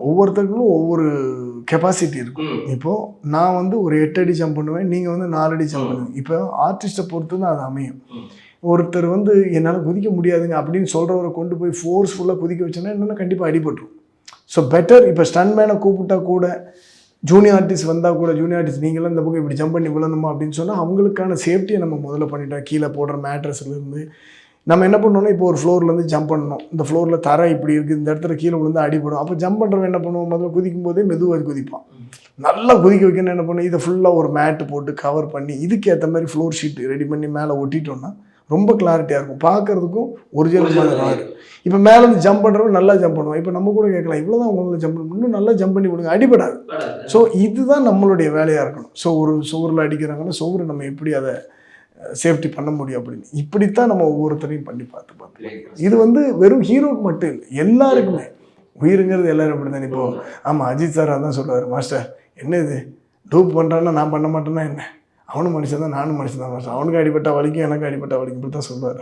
ஒவ்வொருத்தருக்கும் ஒவ்வொரு கெப்பாசிட்டி இருக்கும். இப்போது நான் வந்து ஒரு 8 அடி ஜம்ப் பண்ணுவேன், நீங்கள் வந்து 4 அடி ஜம்ப் பண்ணுவேன். இப்போ ஆர்டிஸ்ட்டை பொறுத்து தான் அது அமையும். ஒருத்தர் வந்து என்னால் குதிக்க முடியாதுங்க அப்படின்னு சொல்கிறவரை கொண்டு போய் ஃபோர்ஸ்ஃபுல்லாக குதிக்க வச்சோன்னா என்னென்னா கண்டிப்பாக அடிபட்டுரும். ஸோ பெட்டர் இப்போ ஸ்டன்மேனை கூப்பிட்டா கூட ஜூனியர் ஆர்டிஸ்ட் வந்தால் கூட ஜூனியர் ஆர்டிஸ்ட் நீங்களாம் இந்த பக்கம் இப்படி ஜம்ப் பண்ணி விழணுமா அப்படின்னு சொன்னால் அவங்களுக்கான சேஃப்டியை நம்ம முதல்ல பண்ணிட்டோம். கீழே போடுற மேட்ரஸ்லேருந்து நம்ம என்ன பண்ணோன்னா இப்போ ஒரு ஃப்ளோர்லேருந்து ஜம்ப் பண்ணணும். இந்த ஃப்ளோரில் தரை இப்படி இருக்குது, இந்த இடத்துல கீழே விழுந்து அடிபடும். அப்போ ஜம்ப் பண்ணுறவன் என்ன பண்ணுவோம், முதல்ல குதிக்கும் போதே மெதுவாக குதிப்பான். நல்லா குதிக்க வைக்கணும்னு என்ன பண்ணும், இதை ஃபுல்லாக ஒரு மேட்டு போட்டு கவர் பண்ணி இதுக்கேற்ற மாதிரி ஃப்ளோர் ஷீட்டு ரெடி பண்ணி மேலே ஒட்டிட்டோன்னா ரொம்ப கிளாரிட்டியாக இருக்கும், பார்க்குறதுக்கும் ஒரிஜினல் மாதிரி மாறு. இப்போ மேலேருந்து ஜம்ப் பண்ணுறவங்க நல்லா ஜம்ப் பண்ணுவோம். இப்போ நம்ம கூட கேட்கலாம், இவ்வளோ தான் உங்களால் ஜம்ப் பண்ணணும், இன்னும் நல்லா ஜம்ப் பண்ணி விடுங்க, அடிபடாது. ஸோ இதுதான் நம்மளுடைய வேலையாக இருக்கணும். ஸோ ஒரு சுவரில் அடிக்கிறாங்கன்னா சுவரை நம்ம எப்படி அதை சேஃப்டி பண்ண முடியும் அப்படின்னு இப்படித்தான் நம்ம ஒவ்வொருத்தரையும் பண்ணி பார்த்து இது வந்து வெறும் ஹீரோக்கு மட்டும் இல்லை, எல்லாருக்குமே. உயிருங்கிறது எல்லாரும் அப்படி தான். இப்போது ஆமாம், அஜித் சார் அதான் சொல்லுவார், மாஸ்டர் என்ன இது டூப் பண்ணுறான்னா நான் பண்ண மாட்டேன்னா என்ன, அவனும் மனுஷன் தான் நானும் மனுஷன் தான் மாஸ்டர், அவனுக்கு அடிபட்டா வலிக்கும் எனக்கு அடிபட்டா வலிக்கும், இப்படி தான் சொல்லுவார்.